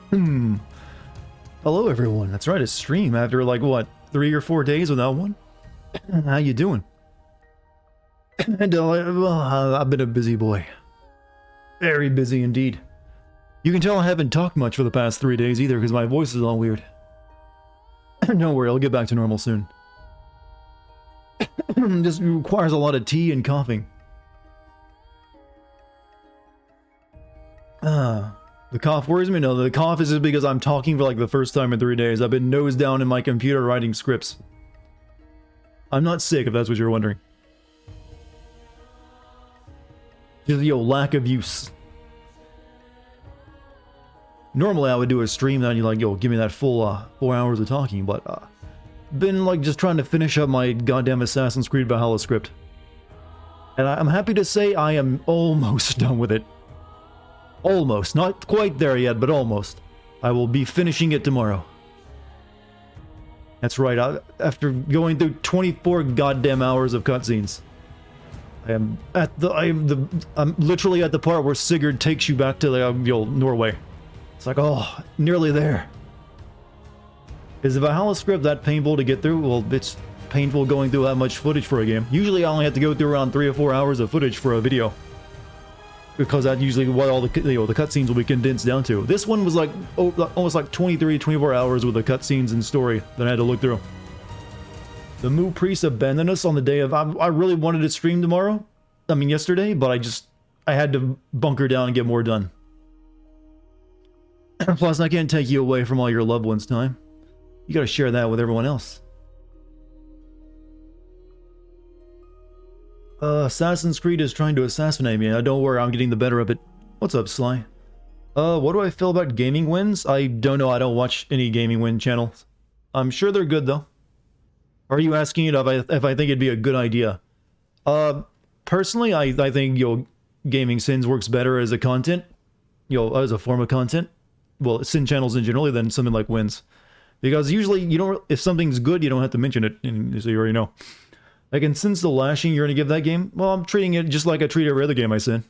Hmm. Hello, everyone. That's right, a stream after, like, what, 3 or 4 days without one? How you doing? And, I've been a busy boy. Very busy indeed. You can tell I haven't talked much for the past 3 days either, because my voice is all weird. Don't worry, I'll get back to normal soon. Just requires a lot of tea and coughing. The cough worries me? No, the cough is just because I'm talking for like the first time in 3 days. I've been nose down in my computer writing scripts. I'm not sick, if that's what you're wondering. Just, lack of use. Normally I would do a stream that you like, give me that full 4 hours of talking, but been like just trying to finish up my goddamn Assassin's Creed Valhalla script. And I'm happy to say I am almost done with it. Almost. Not quite there yet, but almost. I will be finishing it tomorrow. That's right, after going through 24 goddamn hours of cutscenes. I'm literally at the part where Sigurd takes you back to the Norway. It's like, oh, nearly there. Is the Valhalla script that painful to get through? Well, it's painful going through that much footage for a game. Usually I only have to go through around 3 or 4 hours of footage for a video. Because that's usually what all the the cutscenes will be condensed down to. This one was like almost like 23-24 hours with the cutscenes and story that I had to look through. The Moo Priest abandoned us on the day of... I really wanted to stream tomorrow. I mean yesterday, but I had to bunker down and get more done. Plus, I can't take you away from all your loved ones' time. You gotta share that with everyone else. Assassin's Creed is trying to assassinate me. Don't worry, I'm getting the better of it. What's up, Sly? What do I feel about gaming wins? I don't know, I don't watch any gaming win channels. I'm sure they're good, though. Are you asking it if I think it'd be a good idea? Personally, I think, gaming sins works better as a content. As a form of content. Well, sin channels in general than something like wins. Because usually, if something's good, you don't have to mention it, and so you already know. Like, and since the lashing you're going to give that game, well, I'm treating it just like I treat every other game I said.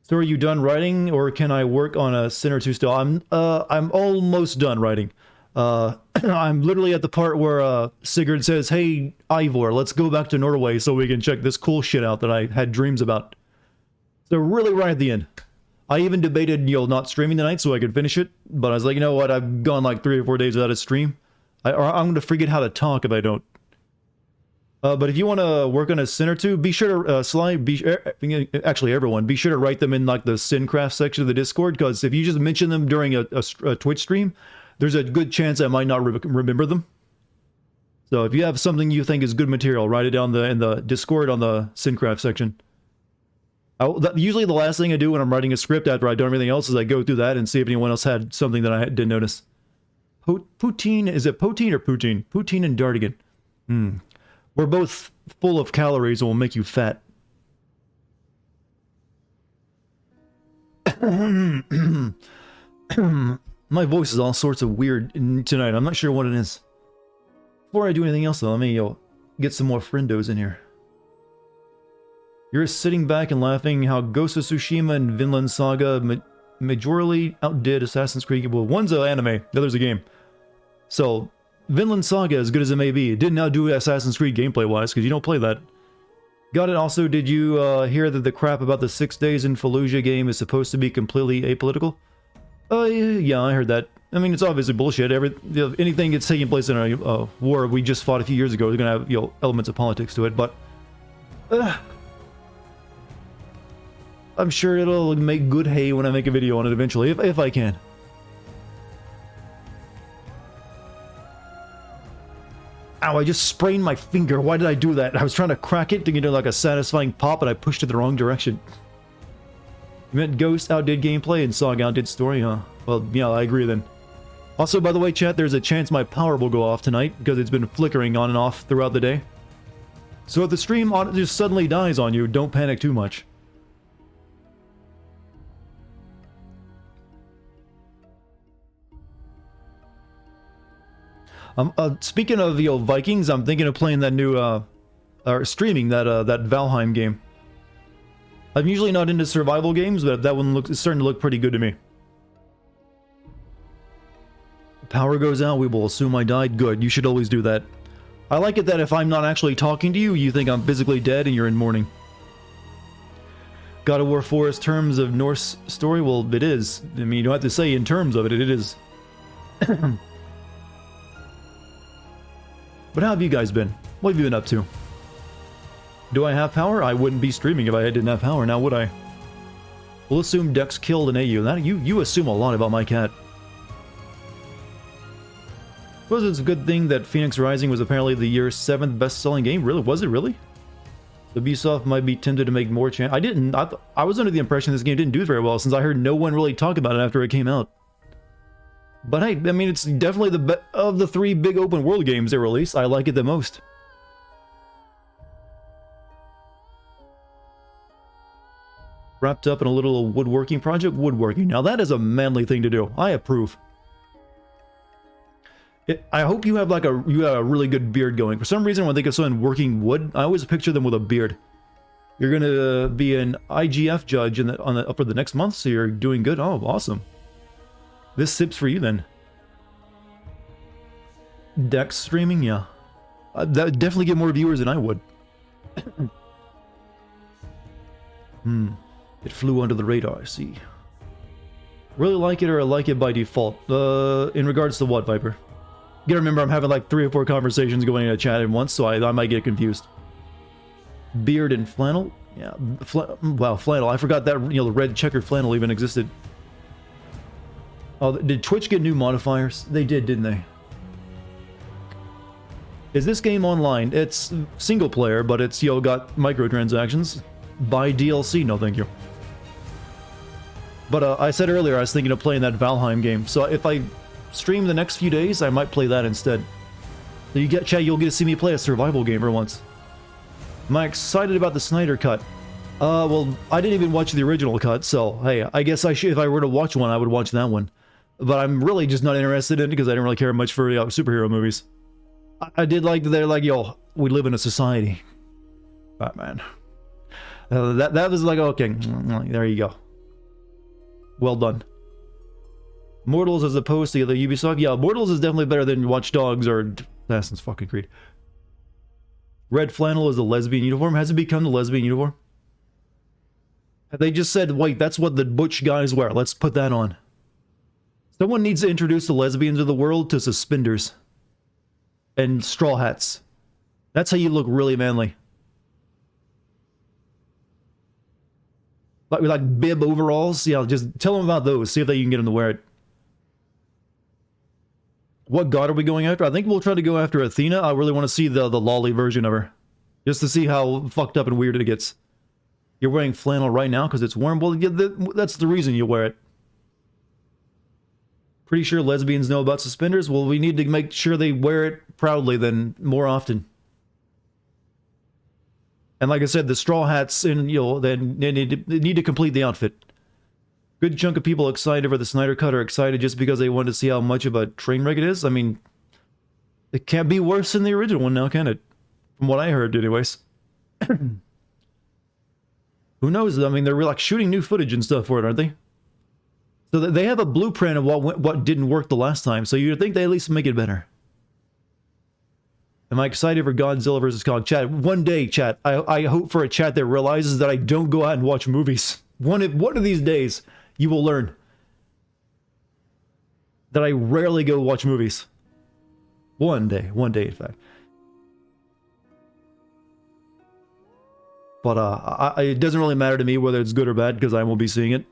So are you done writing, or can I work on a sin or two still? I'm almost done writing. I'm literally at the part where Sigurd says, hey, Ivor, let's go back to Norway so we can check this cool shit out that I had dreams about. So really right at the end. I even debated, not streaming tonight so I could finish it, but I was like, you know what, I've gone like 3 or 4 days without a stream. I'm going to forget how to talk if I don't. But if you want to work on a sin or two, be sure to, Sly, actually everyone, be sure to write them in like the Sincraft section of the Discord, because if you just mention them during a Twitch stream, there's a good chance I might not remember them. So if you have something you think is good material, write it down in the Discord on the Sincraft section. Usually the last thing I do when I'm writing a script after I've done everything else is I go through that and see if anyone else had something that I didn't notice. Poutine, is it Poutine or Poutine? Poutine and Dartigan. We're both full of calories and will make you fat. My voice is all sorts of weird tonight. I'm not sure what it is. Before I do anything else though, let me get some more friendos in here. You're sitting back and laughing how Ghost of Tsushima and Vinland Saga majorly outdid Assassin's Creed. Well, one's an anime, the other's a game. So, Vinland Saga, as good as it may be, didn't outdo Assassin's Creed gameplay-wise, because you don't play that. Got it. Also, did you hear that the crap about the 6 Days in Fallujah game is supposed to be completely apolitical? Yeah, I heard that. I mean, it's obviously bullshit. Anything that's taking place in a war we just fought a few years ago is going to have, elements of politics to it, but... I'm sure it'll make good hay when I make a video on it eventually, if I can. Ow, I just sprained my finger. Why did I do that? I was trying to crack it to get like a satisfying pop, and I pushed it the wrong direction. You meant Ghost outdid gameplay and Saga outdid story, huh? Well, yeah, I agree then. Also, by the way, chat, there's a chance my power will go off tonight, because it's been flickering on and off throughout the day. So if the stream just suddenly dies on you, don't panic too much. Speaking of Vikings, I'm thinking of playing that new or streaming that that Valheim game. I'm usually not into survival games, but that one is starting to look pretty good to me. Power goes out, we will assume I died. Good, you should always do that. I like it that if I'm not actually talking to you, you think I'm physically dead and you're in mourning. God of War 4's terms of Norse story? Well, it is. I mean, you don't have to say in terms of it, it is. But how have you guys been? What have you been up to? Do I have power? I wouldn't be streaming if I didn't have power, now would I? We'll assume Dex killed an AU. That, you assume a lot about my cat. Suppose it's a good thing that Fenyx Rising was apparently the year's 7th best-selling game. Really? Was it really? Ubisoft might be tempted to make more I was under the impression this game didn't do very well since I heard no one really talk about it after it came out. But hey, I mean, it's definitely of the 3 big open world games they released, I like it the most. Wrapped up in a little woodworking project? Woodworking. Now that is a manly thing to do. I approve. I hope you have like a really good beard going. For some reason, when I think of someone working wood, I always picture them with a beard. You're gonna be an IGF judge for the next month, so you're doing good. Oh, awesome. This sip's for you then. Dex streaming, yeah. That would definitely get more viewers than I would. It flew under the radar, I see. Really like it or I like it by default? In regards to what, Viper? You gotta remember I'm having like 3 or 4 conversations going in a chat at once, so I might get confused. Beard and flannel? Yeah, wow, flannel. I forgot that, you know, the red checkered flannel even existed. Oh, did Twitch get new modifiers? They did, didn't they? Is this game online? It's single player, but it's, you know, got microtransactions. Buy DLC? No, thank you. But I said earlier I was thinking of playing that Valheim game, so if I stream the next few days, I might play that instead. So you get, chat, you'll get to see me play a survival game for once. Am I excited about the Snyder Cut? Well, I didn't even watch the original cut, so hey, I guess I should, if I were to watch one, I would watch that one. But I'm really just not interested in it because I don't really care much for superhero movies. I did like that they're like, yo, we live in a society. Batman. That was like, okay, there you go. Well done. Immortals as opposed to the Ubisoft? Yeah, Immortals is definitely better than Watch Dogs or Assassin's fucking Creed. Red flannel is a lesbian uniform? Has it become the lesbian uniform? They just said, wait, that's what the butch guys wear. Let's put that on. Someone needs to introduce the lesbians of the world to suspenders. And straw hats. That's how you look really manly. Like bib overalls? Yeah, just tell them about those. See if they can get them to wear it. What god are we going after? I think we'll try to go after Athena. I really want to see the lolly version of her. Just to see how fucked up and weird it gets. You're wearing flannel right now because it's warm? Well, that's the reason you wear it. Pretty sure lesbians know about suspenders? Well, we need to make sure they wear it proudly then more often. And like I said, the straw hats, and you know, they need to complete the outfit. Good chunk of people excited for the Snyder Cut are excited just because they want to see how much of a train wreck it is. I mean, it can't be worse than the original one now, can it? From what I heard, anyways. Who knows? I mean, they're like shooting new footage and stuff for it, aren't they? So they have a blueprint of what didn't work the last time, so you'd think they at least make it better. Am I excited for Godzilla vs. Kong? Chat, one day, chat, I hope for a chat that realizes that I don't go out and watch movies. One of these days, you will learn that I rarely go watch movies. One day, in fact. But it doesn't really matter to me whether it's good or bad because I won't be seeing it.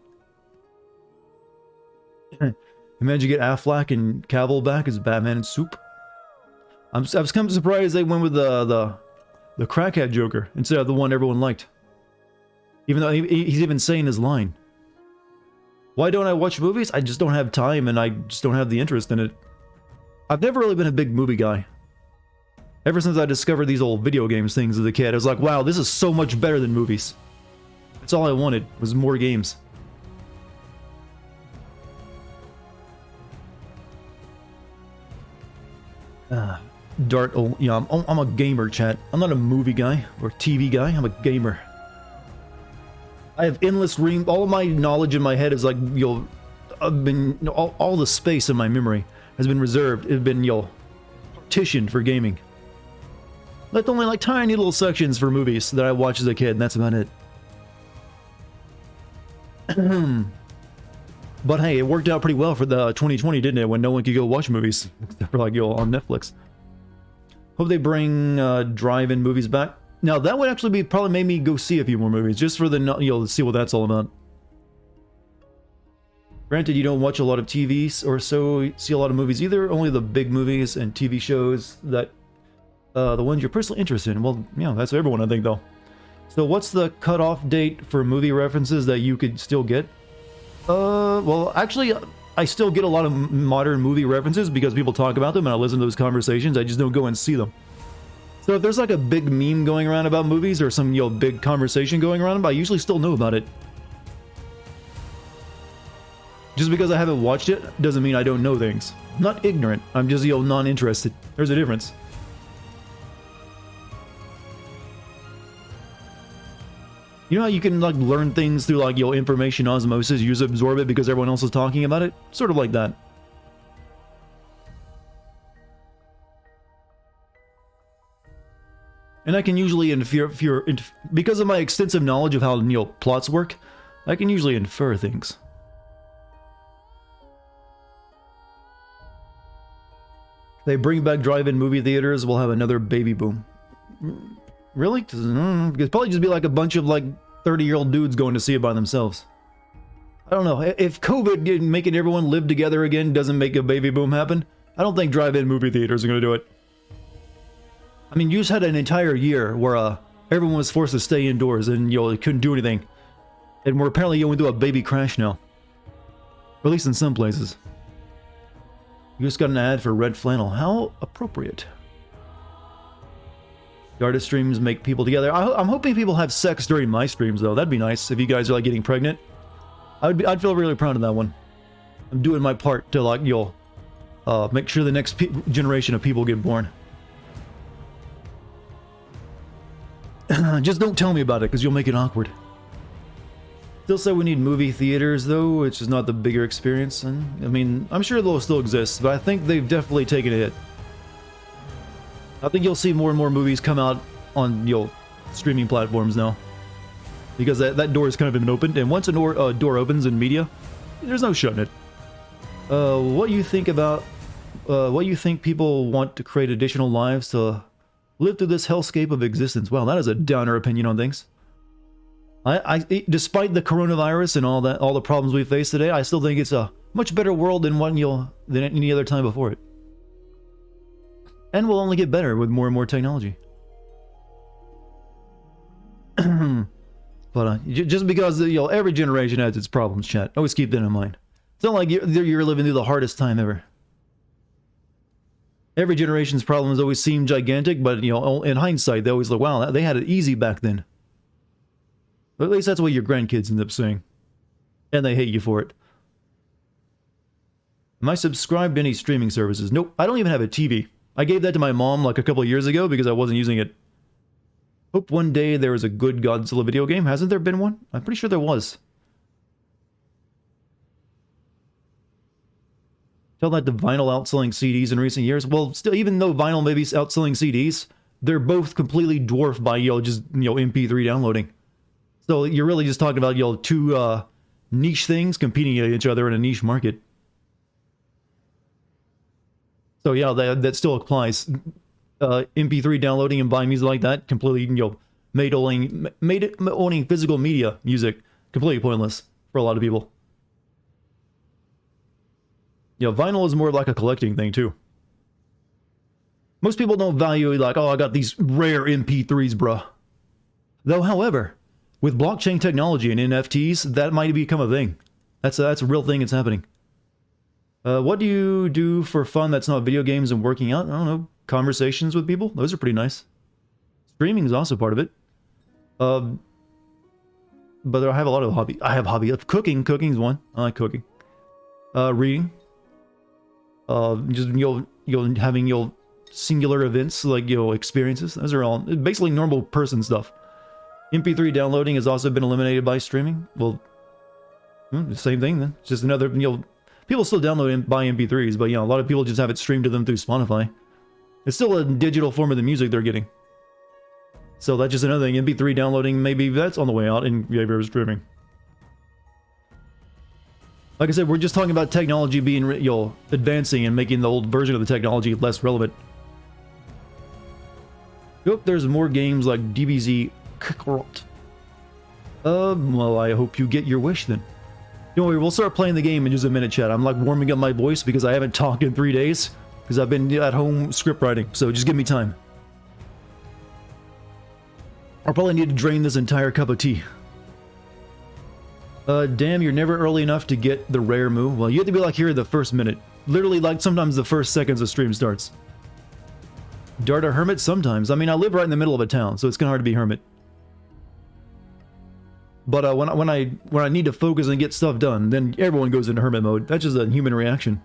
Imagine you get Affleck and Cavill back as Batman and Soup. I was kind of surprised they went with the crackhead Joker instead of the one everyone liked. Even though he's even saying his line. Why don't I watch movies? I just don't have time and I just don't have the interest in it. I've never really been a big movie guy. Ever since I discovered these old video games things as a kid, I was like, wow, this is so much better than movies. That's all I wanted, was more games. Yeah, I'm a gamer, chat. I'm not a movie guy or TV guy. I'm a gamer. I have endless all of my knowledge in my head is like, you know, I've been all the space in my memory has been reserved. It's been, partitioned for gaming. Left only like tiny little sections for movies that I watched as a kid, and that's about it. But hey, it worked out pretty well for the 2020, didn't it? When no one could go watch movies, except for like, on Netflix. Hope they bring drive-in movies back. Now, that would actually be probably made me go see a few more movies, just for the, to see what that's all about. Granted, you don't watch a lot of TVs or so, see a lot of movies either, only the big movies and TV shows that, the ones you're personally interested in. Well, that's for everyone, I think, though. So what's the cutoff date for movie references that you could still get? Well, actually, I still get a lot of modern movie references because people talk about them and I listen to those conversations. I just don't go and see them. So if there's like a big meme going around about movies or some, big conversation going around, I usually still know about it. Just because I haven't watched it doesn't mean I don't know things. I'm not ignorant. I'm just, non-interested. There's a difference. You know how you can, like, learn things through, like, information osmosis? You just absorb it because everyone else is talking about it? Sort of like that. And I can usually because of my extensive knowledge of how, plots work, I can usually infer things. If they bring back drive-in movie theaters, we'll have another baby boom. Really? It'd probably just be like a bunch of, like, 30-year-old dudes going to see it by themselves. I don't know. If COVID making everyone live together again doesn't make a baby boom happen, I don't think drive-in movie theaters are going to do it. I mean, you just had an entire year where everyone was forced to stay indoors and, couldn't do anything. And we're apparently going through a baby crash now. Or at least in some places. You just got an ad for red flannel. How appropriate. The artist streams make people together. I'm hoping people have sex during my streams, though. That'd be nice if you guys are, like, getting pregnant. I'd feel really proud of that one. I'm doing my part to, like, make sure the next generation of people get born. Just don't tell me about it, because you'll make it awkward. Still say we need movie theaters, though, which is not the bigger experience. And I mean, I'm sure they'll still exist, but I think they've definitely taken a hit. I think you'll see more and more movies come out on, streaming platforms now. Because that door has kind of been opened, and once a door opens in media, there's no shutting it. What do you think about... what do you think people want to create additional lives to live through this hellscape of existence? Well, that is a downer opinion on things. Despite the coronavirus and all the problems we face today, I still think it's a much better world than than any other time before it. And we'll only get better with more and more technology. But just because every generation has its problems, chat. Always keep that in mind. It's not like you're living through the hardest time ever. Every generation's problems always seem gigantic, but in hindsight, they always look, wow, they had it easy back then. But at least that's what your grandkids end up saying. And they hate you for it. Am I subscribed to any streaming services? Nope, I don't even have a TV. I gave that to my mom like a couple of years ago because I wasn't using it. Hope one day there is a good Godzilla video game. Hasn't there been one? I'm pretty sure there was. Tell that to vinyl outselling CDs in recent years. Well, still, even though vinyl may be outselling CDs, they're both completely dwarfed by just MP3 downloading. So you're really just talking about two niche things competing against each other in a niche market. So yeah, that still applies. MP3 downloading and buying music like that, completely, made owning physical media music, completely pointless for a lot of people. Vinyl is more like a collecting thing too. Most people don't value like, oh, I got these rare MP3s, bruh. Though, however, with blockchain technology and NFTs, that might become a thing. That's a real thing. It's happening. What do you do for fun that's not video games and working out? I don't know. Conversations with people? Those are pretty nice. Streaming is also part of it. But I have a lot of hobby. I have hobby of cooking. Cooking's one. I like cooking. Reading. Just having singular events like experiences. Those are all basically normal person stuff. MP3 downloading has also been eliminated by streaming. Well, the same thing then. It's just another People still download and buy MP3s, but, you know, a lot of people just have it streamed to them through Spotify. It's still a digital form of the music they're getting. So that's just another thing. MP3 downloading, maybe that's on the way out in favor of streaming. Like I said, we're just talking about technology being, you know, advancing and making the old version of the technology less relevant. Yep, there's more games like DBZ Kakarot. Well, I hope you get your wish then. Don't worry, we'll start playing the game in just a minute, chat. I'm like warming up my voice because I haven't talked in 3 days. Because I've been at home script writing, so just give me time. I'll probably need to drain this entire cup of tea. Damn, you're never early enough to get the rare move. Well, you have to be like here the first minute. Literally, like, sometimes the first seconds the stream starts. Dart a hermit sometimes. I mean, I live right in the middle of a town, so it's kind of hard to be hermit. But when I need to focus and get stuff done, then everyone goes into hermit mode. That's just a human reaction.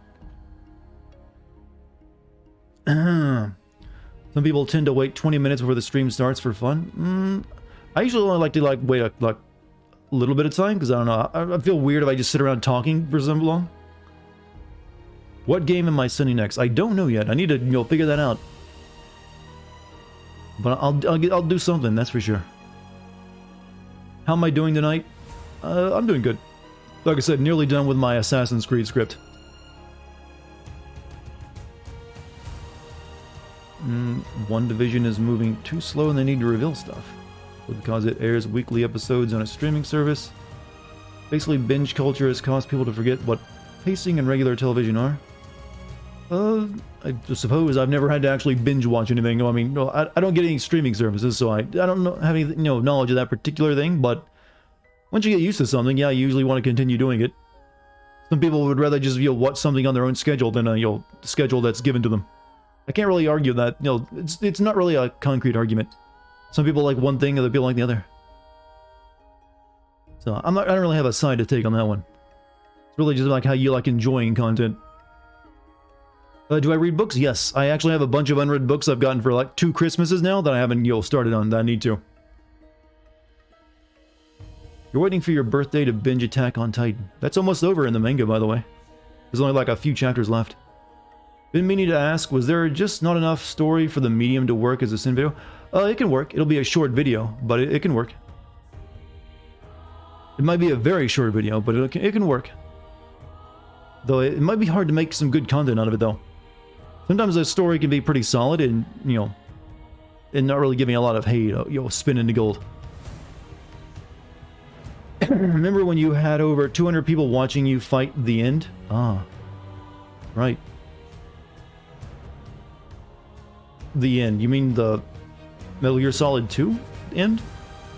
Some people tend to wait 20 minutes before the stream starts for fun. I usually only like to wait a little bit of time because I don't know. I feel weird if I just sit around talking for so long. What game am I sending next? I don't know yet. I need to, you know, figure that out. But I'll do something, that's for sure. How am I doing tonight? I'm doing good. Like I said, nearly done with my Assassin's Creed script. One division is moving too slow and they need to reveal stuff. Because it airs weekly episodes on a streaming service. Basically, binge culture has caused people to forget what pacing and regular television are. I suppose I've never had to actually binge watch anything. I mean, no, I don't get any streaming services, so I don't have any, you know, knowledge of that particular thing, but once you get used to something, yeah, you usually want to continue doing it. Some people would rather just, you know, watch something on their own schedule than a, you know, schedule that's given to them. I can't really argue that, you know, it's not really a concrete argument. Some people like one thing, other people like the other. So I don't really have a side to take on that one. It's really just like how you like enjoying content. Do I read books? Yes. I actually have a bunch of unread books I've gotten for like 2 Christmases now that I haven't, you know, started on that I need to. You're waiting for your birthday to binge Attack on Titan. That's almost over in the manga, by the way. There's only like a few chapters left. Been meaning to ask, was there just not enough story for the medium to work as a sin video? It can work. It'll be a short video, but it can work. It might be a very short video, but it can work. Though it might be hard to make some good content out of it, though. Sometimes a story can be pretty solid and, you know, and not really giving a lot of hate, you know, spin into gold. Remember when you had over 200 people watching you fight the end? Ah, right. The end. You mean the Metal Gear Solid 2 end?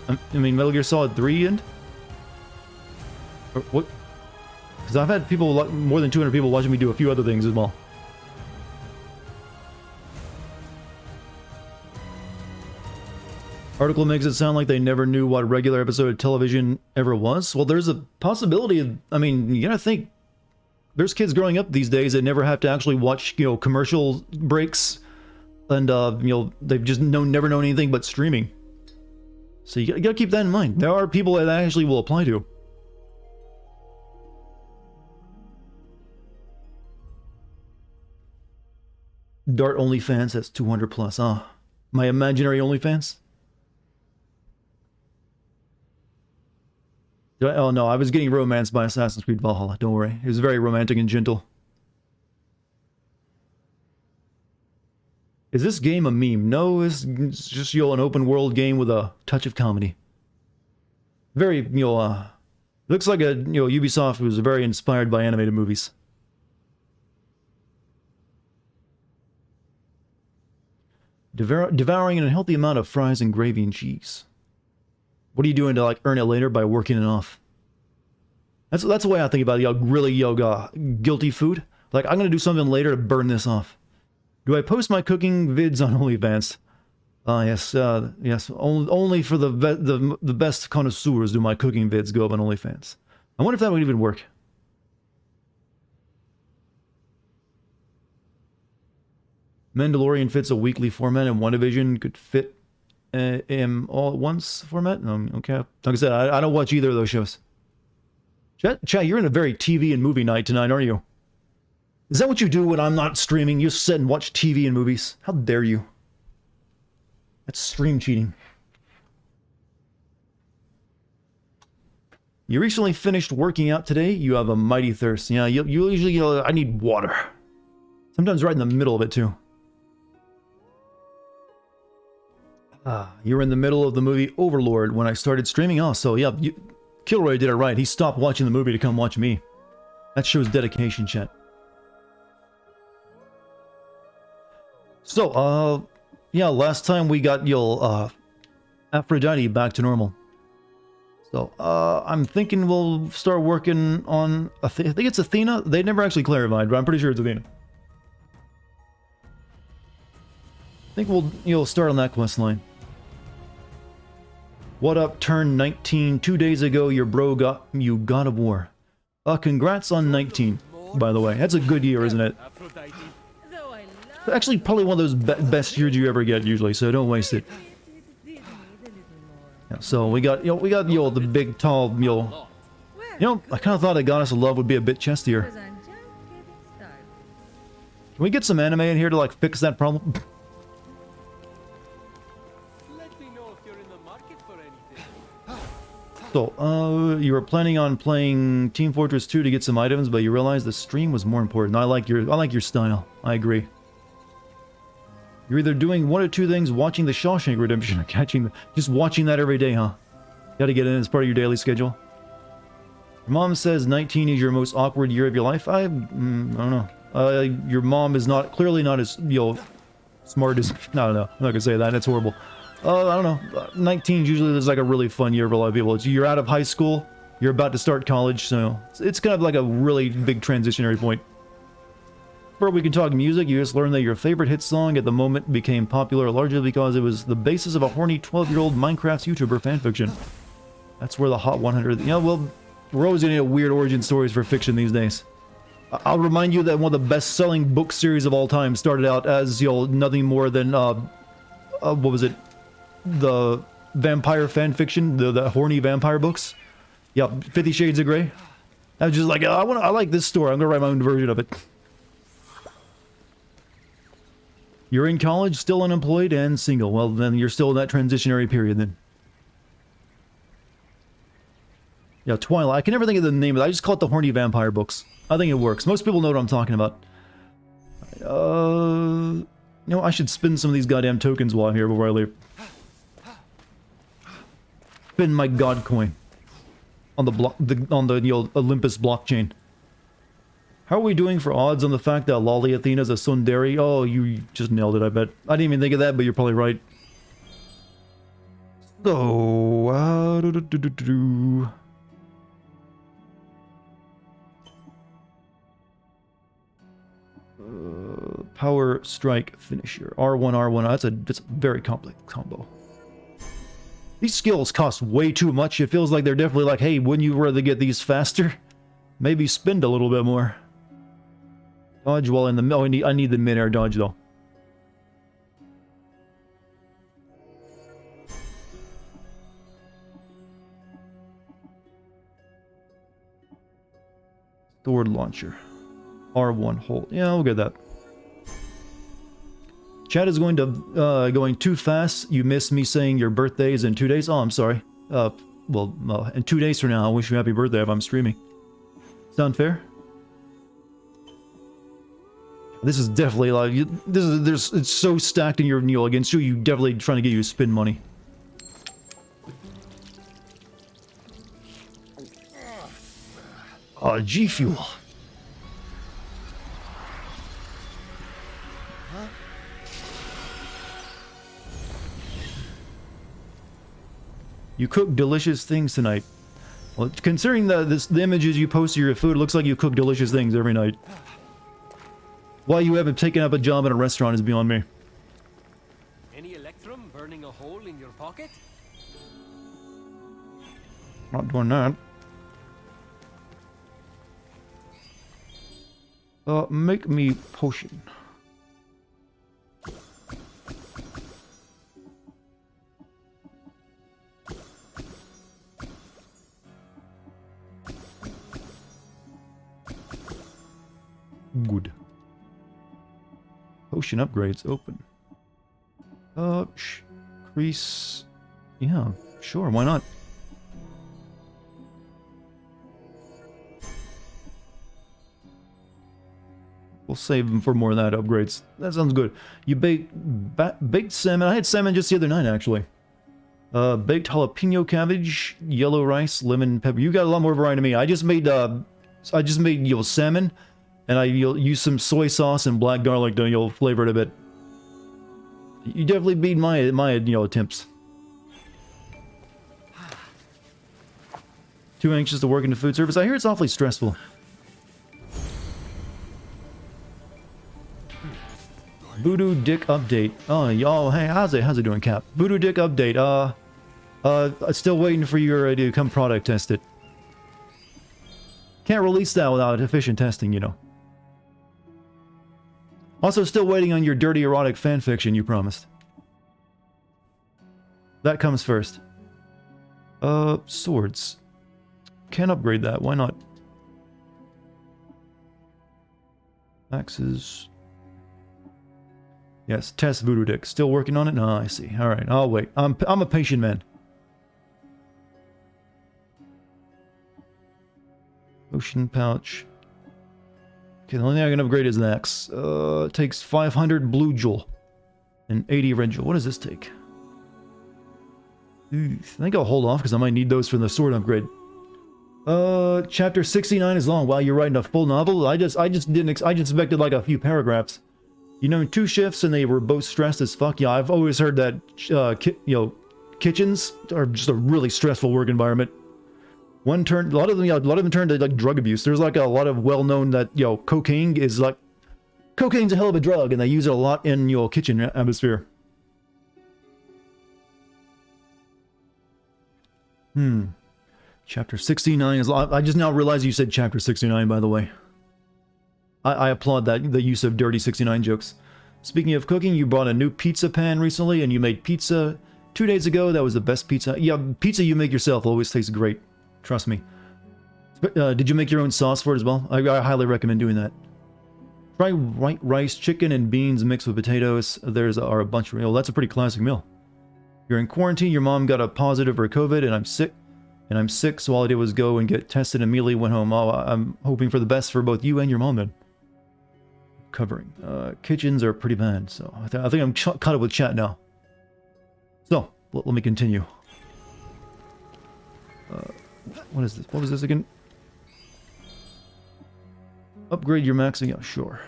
I mean Metal Gear Solid 3 end? Or what? Because I've had people, more than 200 people watching me do a few other things as well. Article makes it sound like they never knew what regular episode of television ever was. Well, there's a possibility of, I mean, you gotta think, there's kids growing up these days that never have to actually watch, you know, commercial breaks, and, you know, they've just never known anything but streaming. So you gotta keep that in mind. There are people that actually will apply to. Dart OnlyFans, that's 200 plus. Ah, my imaginary OnlyFans? Oh no, I was getting romanced by Assassin's Creed Valhalla, don't worry. It was very romantic and gentle. Is this game a meme? No, it's just, you know, an open world game with a touch of comedy. Very, you know, looks like a, you know, Ubisoft was very inspired by animated movies. Devouring an unhealthy amount of fries and gravy and cheese. What are you doing to, like, earn it later? By working it off. That's the way I think about it, you know, really, you know, guilty food. Like, I'm gonna do something later to burn this off. Do I post my cooking vids on OnlyFans? Yes, yes. Only for the best connoisseurs do my cooking vids go up on OnlyFans. I wonder if that would even work. Mandalorian fits a weekly format, and WandaVision could fit all at once format. Okay. Like I said, I don't watch either of those shows. Chat, you're in a very TV and movie night tonight, aren't you? Is that what you do when I'm not streaming? You sit and watch TV and movies? How dare you? That's stream cheating. You recently finished working out today? You have a mighty thirst. Yeah, you usually, I need water. Sometimes right in the middle of it, too. You were in the middle of the movie Overlord when I started streaming. Oh, so yeah, Kilroy did it right. He stopped watching the movie to come watch me. That shows dedication, chat. So, yeah, last time we got Aphrodite back to normal. So, I'm thinking we'll start working on, I think it's Athena? They never actually clarified, but I'm pretty sure it's Athena. I think you'll start on that quest line. What up, turn 19? 2 days ago, your bro got you God of War. Congrats on 19, by the way. That's a good year, isn't it? Actually, probably one of those best years you ever get, usually, so don't waste it. Yeah, so we got the big, tall, I kind of thought a Goddess of Love would be a bit chestier. Can we get some anime in here to, like, fix that problem? So, you were planning on playing Team Fortress 2 to get some items, but you realized the stream was more important. I like your style. I agree. You're either doing one or two things, watching the Shawshank Redemption or just watching that every day, huh? Gotta get in as part of your daily schedule. Your mom says 19 is your most awkward year of your life. I don't know. Your mom is clearly not as, smart as, I don't know. I'm not gonna say that. That's horrible. I don't know. 19 usually is like a really fun year for a lot of people. You're out of high school, you're about to start college, so it's kind of like a really big transitionary point. Before we can talk music, you just learned that your favorite hit song at the moment became popular largely because it was the basis of a horny 12-year-old Minecraft YouTuber fanfiction. That's where the Hot 100... well, we're always getting weird origin stories for fiction these days. I'll remind you that one of the best-selling book series of all time started out as, nothing more than, what was it? The vampire fanfiction, the horny vampire books. Yeah, 50 Shades of Grey. I was just like, I like this story. I'm gonna write my own version of it. You're in college, still unemployed, and single. Well, then you're still in that transitionary period, then. Yeah, Twilight. I can never think of the name of it. I just call it the horny vampire books. I think it works. Most people know what I'm talking about. I should spin some of these goddamn tokens while I'm here before I leave. Spin my god coin on the Olympus blockchain. How are we doing for odds on the fact that Lolly Athena's a tsundere? Oh, you just nailed it, I bet. I didn't even think of that, but you're probably right. So, power strike finisher. R1, R1. That's a very complex combo. These skills cost way too much. It feels like they're definitely like, hey, wouldn't you rather get these faster? Maybe spend a little bit more. Dodge while in the... Oh, I need the mid-air dodge, though. Sword launcher. R1 hold. Yeah, we'll get that. Chat is going too fast. You missed me saying your birthday is in 2 days. Oh, I'm sorry. Well, in 2 days from now, I wish you happy birthday if I'm streaming. Sound fair? This is definitely like it's so stacked in your against you. You definitely trying to get you to spend money. G Fuel. You cook delicious things tonight. Well, considering the images you post of your food, it looks like you cook delicious things every night. Why you haven't taken up a job in a restaurant is beyond me. Any electrum burning a hole in your pocket? Not doing that. Make me potion. Good. potion upgrades open. Increase... Yeah, sure, why not? We'll save them for more of that upgrades. That sounds good. You baked salmon. I had salmon just the other night, actually. Baked jalapeno cabbage, yellow rice, lemon pepper. You got a lot more variety than me. I just made salmon, and I used some soy sauce and black garlic to flavor it a bit. You definitely beat my attempts. Too anxious to work in the food service. I hear it's awfully stressful. Voodoo Dick update. Oh, y'all, hey, how's it doing, Cap? Voodoo Dick update. Still waiting for your to come product test it. Can't release that without efficient testing, you know. Also, still waiting on your dirty erotic fanfiction you promised. That comes first. Swords. Can't upgrade that. Why not? Axes. Yes, test Voodoo Dick. Still working on it? No, I see. Alright, I'll wait. I'm a patient man. Ocean pouch. Okay, the only thing I can upgrade is an axe. It takes 500 blue jewel and 80 red jewel. What does this take? I think I'll hold off because I might need those for the sword upgrade. Chapter 69 is long. Wow, you're writing a full novel? I just expected like a few paragraphs. You know, 2 shifts and they were both stressed as fuck. Yeah, I've always heard that, kitchens are just a really stressful work environment. A lot of them turn to like drug abuse. There's like a lot of well-known that, cocaine's a hell of a drug and they use it a lot in your kitchen atmosphere. Chapter 69 is... I just now realized you said chapter 69, by the way. I applaud that, the use of dirty 69 jokes. Speaking of cooking, you bought a new pizza pan recently, and you made pizza 2 days ago. That was the best pizza. Yeah, pizza you make yourself always tastes great. Trust me. Did you make your own sauce for it as well? I highly recommend doing that. Try white rice, chicken, and beans mixed with potatoes. Are a bunch of... Oh, that's a pretty classic meal. You're in quarantine, your mom got a positive for COVID, and I'm sick, so all I did was go and get tested and immediately went home. Oh, I'm hoping for the best for both you and your mom then. Covering. Kitchens are pretty bad, so I think I'm caught up with chat now. So, let me continue. What is this? What was this again? Upgrade your maxing. Yeah, sure.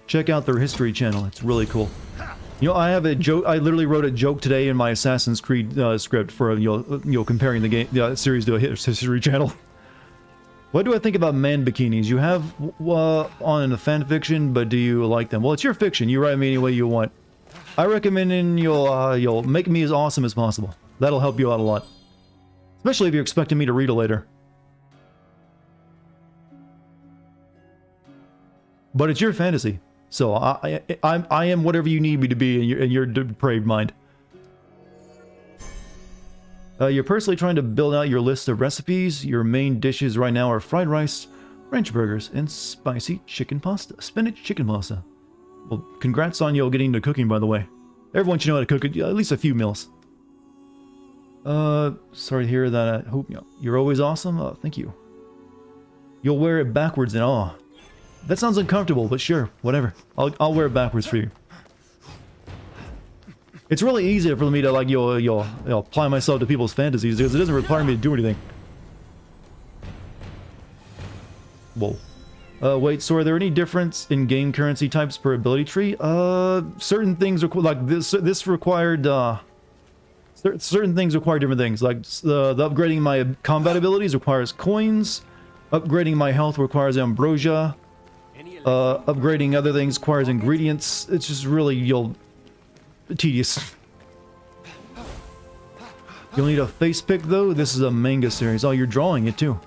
Check out their history channel. It's really cool. I have a joke. I literally wrote a joke today in my Assassin's Creed script for comparing the series to a history channel. What do I think about man bikinis? You have on the fan fiction, but do you like them? Well, it's your fiction. You write me any way you want. I recommend you'll make me as awesome as possible. That'll help you out a lot, especially if you're expecting me to read it later. But it's your fantasy. So I am whatever you need me to be in your depraved mind. You're personally trying to build out your list of recipes. Your main dishes right now are fried rice, ranch burgers, and spicy chicken pasta. Spinach chicken pasta. Well, congrats on getting into cooking, by the way. Everyone should know how to cook at least a few meals. Sorry to hear that. I hope you're always awesome. Thank you. You'll wear it backwards and oh. That sounds uncomfortable, but sure, whatever. I'll wear it backwards for you. It's really easy for me to apply myself to people's fantasies because it doesn't require me to do anything. Whoa. Wait, so are there any difference in game currency types per ability tree? Certain things like this required certain things require different things. Like the upgrading my combat abilities requires coins. Upgrading my health requires ambrosia. Upgrading other things requires ingredients. It's just really, tedious. You'll need a face pick though. This is a manga series. Oh, you're drawing it too.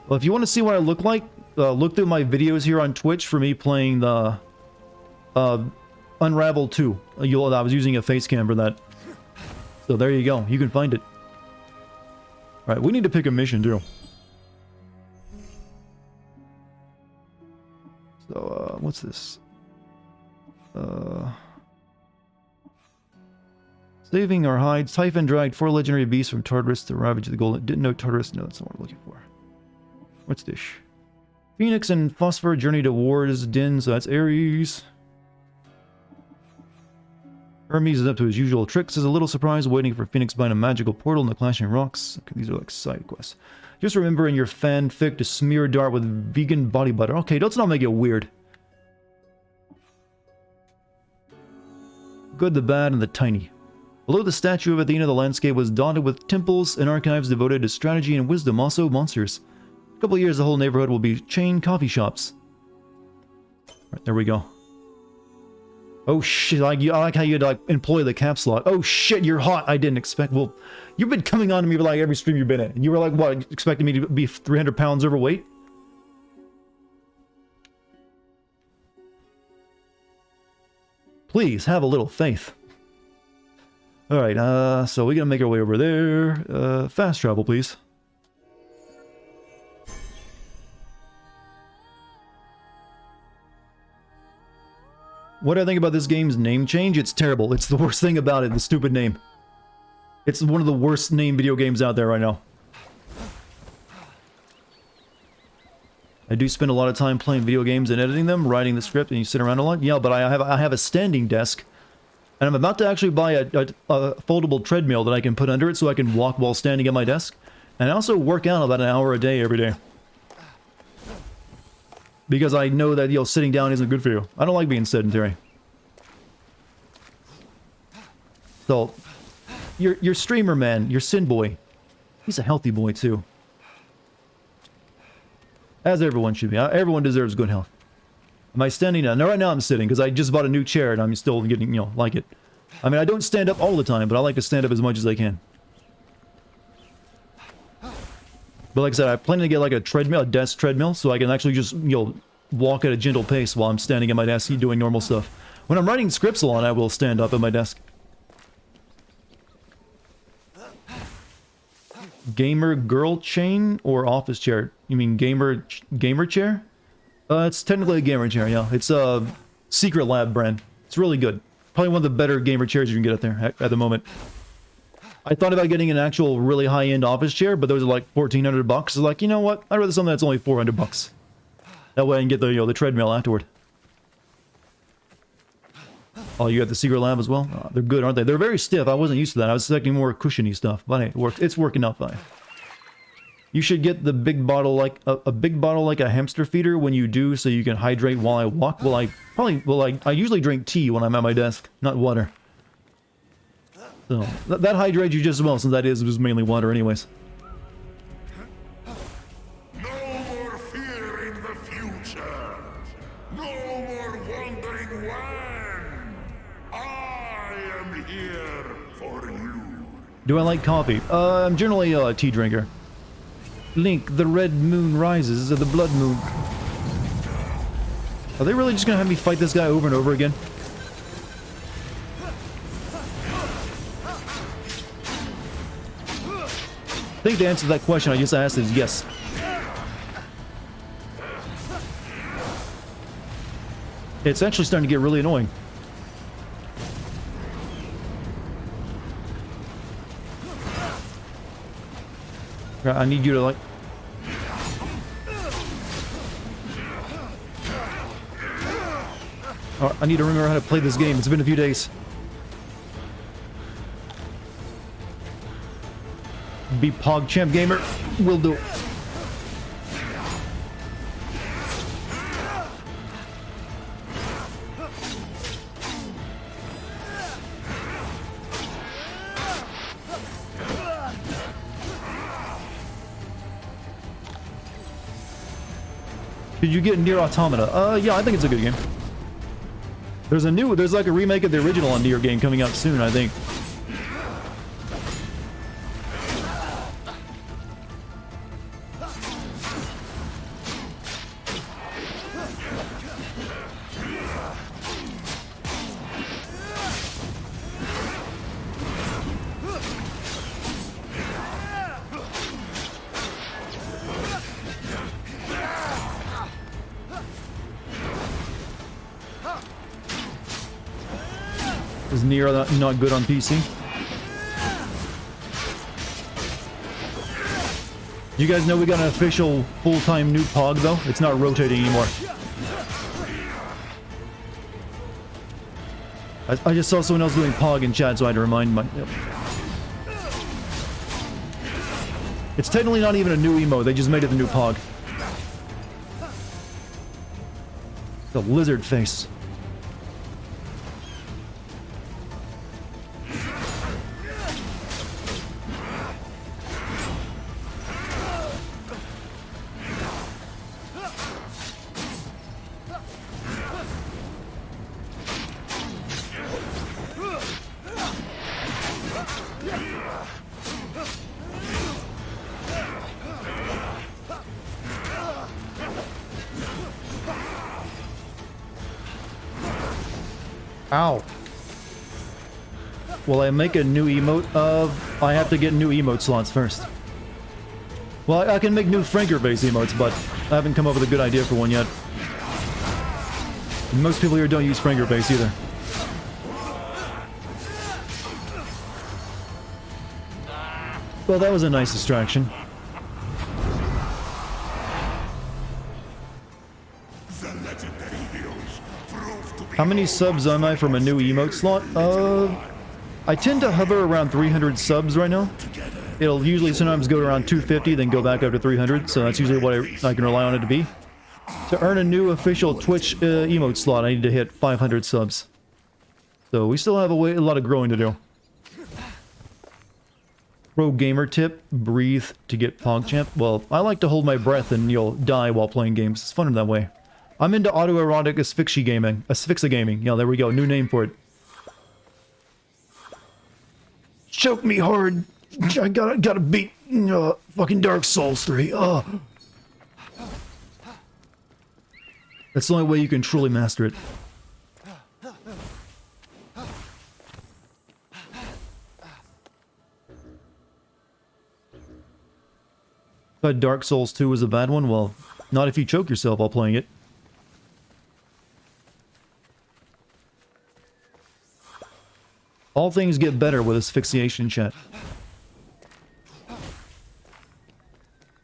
Well, if you want to see what I look like, look through my videos here on Twitch for me playing the Unravel 2. I was using a face cam for that. So there you go. You can find it. Alright, we need to pick a mission too. So, what's this? Saving our hides. Typhon dragged 4 legendary beasts from Tartarus to ravage the golden... Didn't know Tartarus. No, that's not what I'm looking for. What's this? Phoenix and Phosphor journey to War's Den. So that's Ares. Hermes is up to his usual tricks. Is a little surprised waiting for Phoenix behind a magical portal in the Clashing Rocks. Okay, these are like side quests. Just remember in your fanfic to smear Dart with vegan body butter. Okay, let's not make it weird. Good, the bad, and the tiny. Below the statue of Athena, the landscape was dotted with temples and archives devoted to strategy and wisdom, also monsters. In a couple of years, the whole neighborhood will be chain coffee shops. Right, there we go. Oh shit, I like how you like employ the caps lock. Oh shit, you're hot. I didn't expect. Well, you've been coming on to me for like every stream you've been in. And you were like, what, expecting me to be 300 pounds overweight? Please, have a little faith. Alright, so we're gonna make our way over there. Fast travel, please. What do I think about this game's name change? It's terrible. It's the worst thing about it, the stupid name. It's one of the worst named video games out there right now. I do spend a lot of time playing video games and editing them, writing the script, and you sit around a lot. Yeah, but I have a standing desk, and I'm about to actually buy a foldable treadmill that I can put under it so I can walk while standing at my desk. And I also work out about an hour a day every day. Because I know that, you know, sitting down isn't good for you. I don't like being sedentary. So, your streamer man, your Sin Boy, he's a healthy boy too. As everyone should be. Everyone deserves good health. Am I standing now? No, right now I'm sitting because I just bought a new chair and I'm still getting, you know, like it. I mean, I don't stand up all the time, but I like to stand up as much as I can. But like I said, I plan to get like a treadmill, a desk treadmill, so I can actually just, you know, walk at a gentle pace while I'm standing at my desk doing normal stuff. When I'm writing scripts a lot, I will stand up at my desk. Gamer girl chain or office chair? You mean gamer chair? It's technically a gamer chair, yeah. It's a Secret Lab brand. It's really good. Probably one of the better gamer chairs you can get out there at the moment. I thought about getting an actual really high-end office chair, but those are like $1,400 bucks. So like, you know what? I'd rather something that's only $400 bucks. That way I can get the, you know, the treadmill afterward. Oh, you got the Secret Lab as well? Oh, they're good, aren't they? They're very stiff. I wasn't used to that. I was expecting more cushiony stuff. But hey, it's working out fine. You should get the big bottle like a big bottle like a hamster feeder when you do, so you can hydrate while I walk. Well, I usually drink tea when I'm at my desk, not water. So that hydrates you just as well, since that is mainly water, anyways. No more fear in the future. No more wondering when. I am here for you. Do I like coffee? I'm generally a tea drinker. Link, the red moon rises, the blood moon. Are they really just gonna have me fight this guy over and over again? I think the answer to that question I just asked is yes. It's actually starting to get really annoying. I need you to like... Oh, I need to remember how to play this game. It's been a few days. Be PogChamp Gamer. Will do. Did you get Nier Automata? Yeah, I think it's a good game. There's like a remake of the original Nier game coming out soon, I think. Is Nier not good on PC? You guys know we got an official full-time new POG though? It's not rotating anymore. I just saw someone else doing POG in chat, so I had to remind my... Yep. It's technically not even a new emote, they just made it the new POG. The lizard face. Ow. Will I make a new emote? I have to get new emote slots first. Well, I can make new Franker-based emotes, but I haven't come up with a good idea for one yet. And most people here don't use Franker-based either. Well, that was a nice distraction. How many subs am I from a new emote slot? I tend to hover around 300 subs right now. It'll usually sometimes go to around 250, then go back up to 300, so that's usually what I can rely on it to be. To earn a new official Twitch emote slot, I need to hit 500 subs. So we still have a lot of growing to do. Pro gamer tip, breathe to get PogChamp. Well, I like to hold my breath and you'll die while playing games. It's fun that way. I'm into autoerotic asphyxia gaming. Asphyxia gaming. Yeah, there we go. New name for it. Choke me hard. I gotta beat fucking Dark Souls 3. That's the only way you can truly master it. But Dark Souls 2 was a bad one? Well, not if you choke yourself while playing it. All things get better with asphyxiation, chat.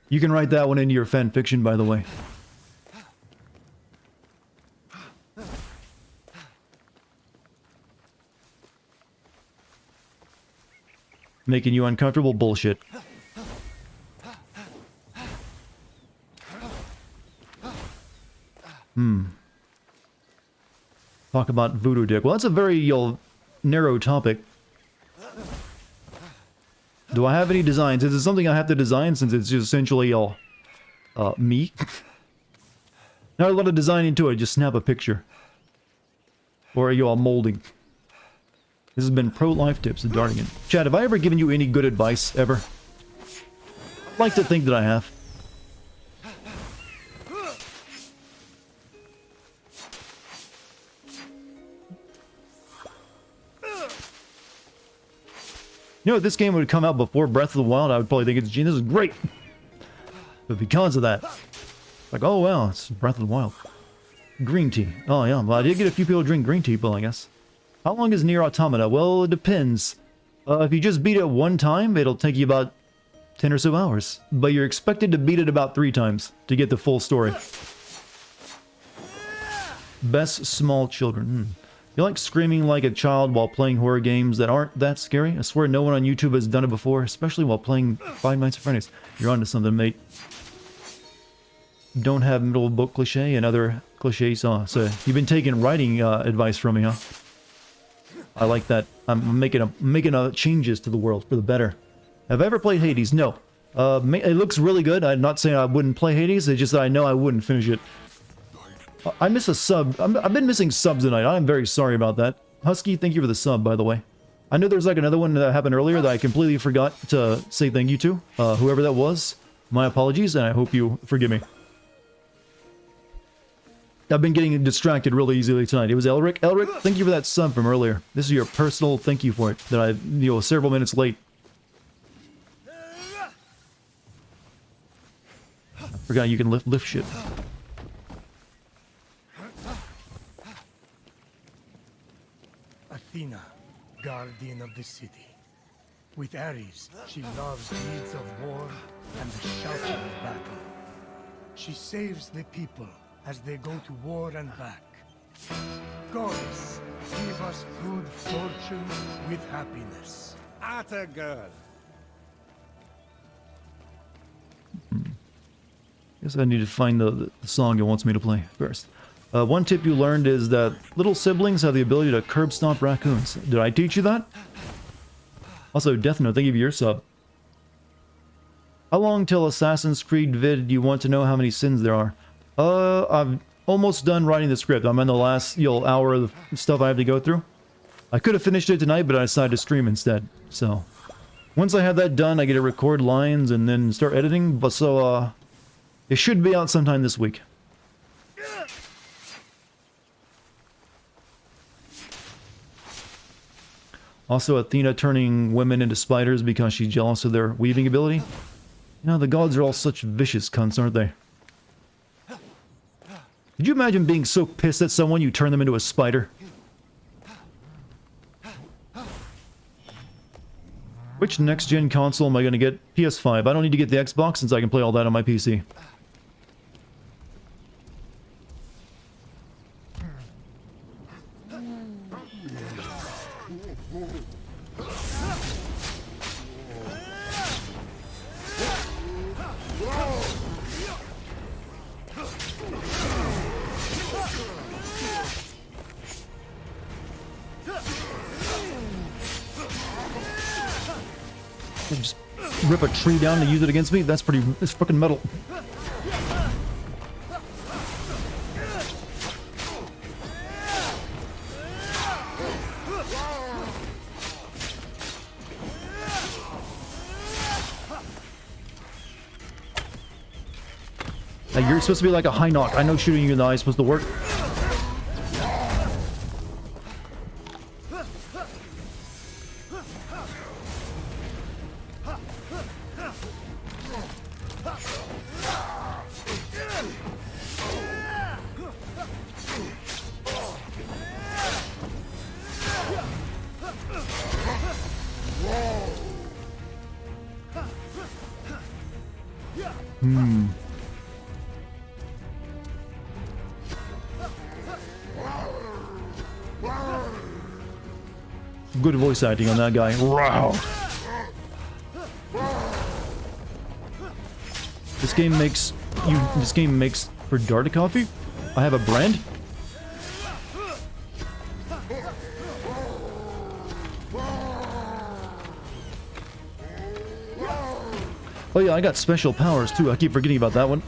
You can write that one into your fan fiction, by the way. Making you uncomfortable? Bullshit. Talk about voodoo dick. Well, that's a very narrow topic. Do I have any designs? Is it something I have to design since it's just essentially me? Not a lot of design into it, just snap a picture. Or are you all molding? This has been Pro Life Tips with Dartigan. Chad, have I ever given you any good advice, ever? I'd like to think that I have. You know, if this game would come out before Breath of the Wild, I would probably think this is great. But because of that, like, oh wow, it's Breath of the Wild. Green tea. Oh yeah, well I did get a few people to drink green tea, but I guess. How long is Nier Automata? Well, it depends. If you just beat it one time, it'll take you about 10 or so hours. But you're expected to beat it about 3 times to get the full story. Best small children. You like screaming like a child while playing horror games that aren't that scary? I swear no one on YouTube has done it before, especially while playing Five Nights at Freddy's. You're onto something, mate. Don't have middle book cliche and other cliches. So you've been taking writing advice from me, huh? I like that. I'm making changes to the world for the better. Have I ever played Hades? No. It looks really good. I'm not saying I wouldn't play Hades. It's just that I know I wouldn't finish it. I miss a sub. I've been missing subs tonight. I'm very sorry about that. Husky, thank you for the sub, by the way. I know there's like another one that happened earlier that I completely forgot to say thank you to. Whoever that was, my apologies, and I hope you forgive me. I've been getting distracted really easily tonight. It was Elric. Elric, thank you for that sub from earlier. This is your personal thank you for it. That I, several minutes late. I forgot you can lift shit. Athena, guardian of the city. With Ares, she loves deeds of war and the shouting of battle. She saves the people as they go to war and back. Goddess, give us good fortune with happiness. Atta girl. Guess I need to find the song it wants me to play first. One tip you learned is that little siblings have the ability to curb stomp raccoons. Did I teach you that? Also, Death Note, thank you for your sub. How long till Assassin's Creed vid do you want to know how many sins there are? I'm almost done writing the script. I'm in the last hour of the stuff I have to go through. I could have finished it tonight, but I decided to stream instead. So, once I have that done, I get to record lines and then start editing. But so, it should be out sometime this week. Also, Athena turning women into spiders because she's jealous of their weaving ability. You know, the gods are all such vicious cunts, aren't they? Could you imagine being so pissed at someone you turn them into a spider? Which next-gen console am I going to get? PS5. I don't need to get the Xbox since I can play all that on my PC. Just rip a tree down to use it against me? That's fucking metal. Now you're supposed to be like a high knock. I know shooting you in the eye is supposed to work. Good voice acting on that guy. Wow. This game makes for Dartigan coffee? I have a brand? Oh yeah, I got special powers too. I keep forgetting about that one.